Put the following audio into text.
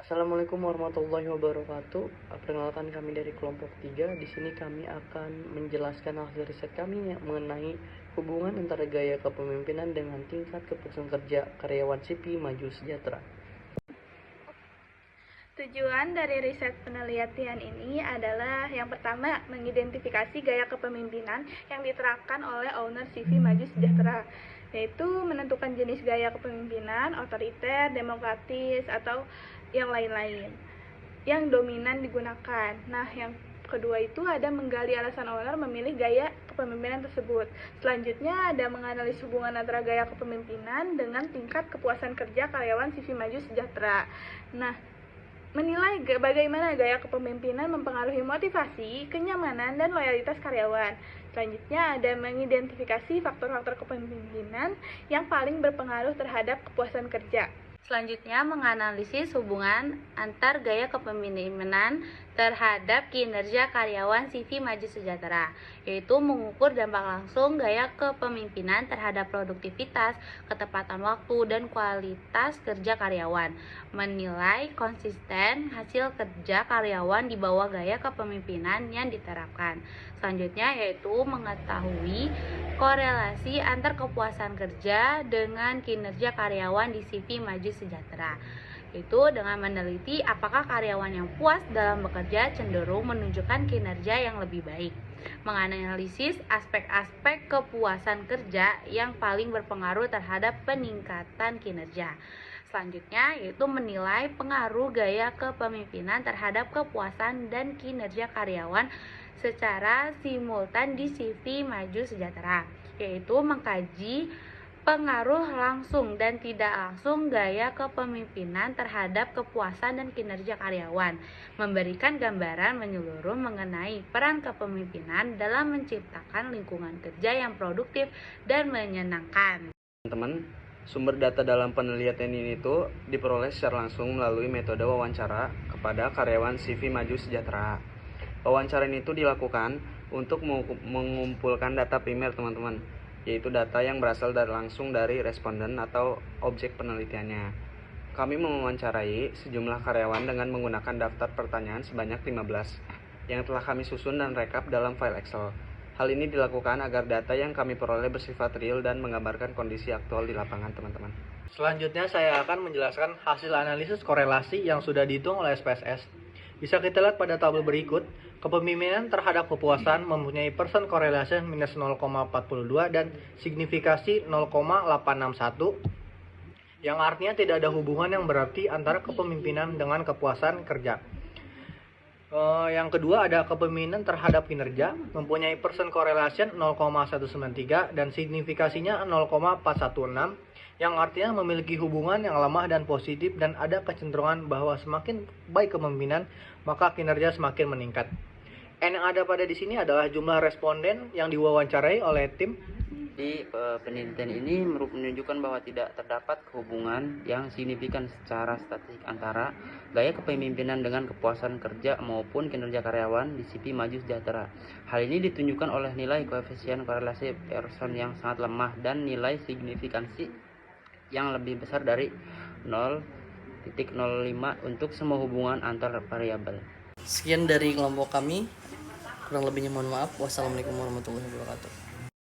Assalamualaikum warahmatullahi wabarakatuh. Perkenalkan kami dari kelompok 3. Di sini kami akan menjelaskan hasil riset kami mengenai hubungan antara gaya kepemimpinan dengan tingkat kepuasan kerja karyawan sipil maju sejahtera. Tujuan dari riset penelitian ini adalah yang pertama, mengidentifikasi gaya kepemimpinan yang diterapkan oleh owner CV Maju Sejahtera, yaitu menentukan jenis gaya kepemimpinan, otoriter, demokratis, atau yang lain-lain yang dominan digunakan. Nah, yang kedua itu ada menggali alasan owner memilih gaya kepemimpinan tersebut. Selanjutnya ada menganalisis hubungan antara gaya kepemimpinan dengan tingkat kepuasan kerja karyawan CV Maju Sejahtera. Nah, menilai bagaimana gaya kepemimpinan mempengaruhi motivasi, kenyamanan, dan loyalitas karyawan. Selanjutnya ada mengidentifikasi faktor-faktor kepemimpinan yang paling berpengaruh terhadap kepuasan kerja. Selanjutnya menganalisis hubungan antar gaya kepemimpinan terhadap kinerja karyawan CV Maju Sejahtera, yaitu mengukur dampak langsung gaya kepemimpinan terhadap produktivitas, ketepatan waktu, dan kualitas kerja karyawan. Menilai konsisten hasil kerja karyawan di bawah gaya kepemimpinan yang diterapkan. Selanjutnya yaitu mengetahui korelasi antar kepuasan kerja dengan kinerja karyawan di CV Maju Sejahtera, itu dengan meneliti apakah karyawan yang puas dalam bekerja cenderung menunjukkan kinerja yang lebih baik. Menganalisis aspek-aspek kepuasan kerja yang paling berpengaruh terhadap peningkatan kinerja. Selanjutnya yaitu menilai pengaruh gaya kepemimpinan terhadap kepuasan dan kinerja karyawan secara simultan di CV Maju Sejahtera, yaitu mengkaji pengaruh langsung dan tidak langsung gaya kepemimpinan terhadap kepuasan dan kinerja karyawan, memberikan gambaran menyeluruh mengenai peran kepemimpinan dalam menciptakan lingkungan kerja yang produktif dan menyenangkan. Teman-teman, sumber data dalam penelitian ini diperoleh secara langsung melalui metode wawancara kepada karyawan CV Maju Sejahtera. Wawancara ini dilakukan untuk mengumpulkan data primer teman-teman, yaitu data yang berasal langsung dari responden atau objek penelitiannya. Kami mewawancarai sejumlah karyawan dengan menggunakan daftar pertanyaan sebanyak 15 yang telah kami susun dan rekap dalam file Excel. Hal ini dilakukan agar data yang kami peroleh bersifat real dan menggambarkan kondisi aktual di lapangan teman-teman. Selanjutnya saya akan menjelaskan hasil analisis korelasi yang sudah dihitung oleh SPSS. Bisa kita lihat pada tabel berikut, kepemimpinan terhadap kepuasan mempunyai persen correlation minus 0,42 dan signifikasi 0,861, yang artinya tidak ada hubungan yang berarti antara kepemimpinan dengan kepuasan kerja. Yang kedua ada kepemimpinan terhadap kinerja mempunyai persen correlation 0,193 dan signifikasinya 0,416, yang artinya memiliki hubungan yang lemah dan positif dan ada kecenderungan bahwa semakin baik kepemimpinan maka kinerja semakin meningkat. N yang ada pada di sini adalah jumlah responden yang diwawancarai oleh tim. Di penelitian ini menunjukkan bahwa tidak terdapat hubungan yang signifikan secara statistik antara gaya kepemimpinan dengan kepuasan kerja maupun kinerja karyawan di CV Maju Sejahtera. Hal ini ditunjukkan oleh nilai koefisien korelasi Pearson yang sangat lemah dan nilai signifikansi yang lebih besar dari 0,05 untuk semua hubungan antar variabel. Sekian dari kelompok kami. Kurang lebihnya mohon maaf. Wassalamualaikum warahmatullahi wabarakatuh.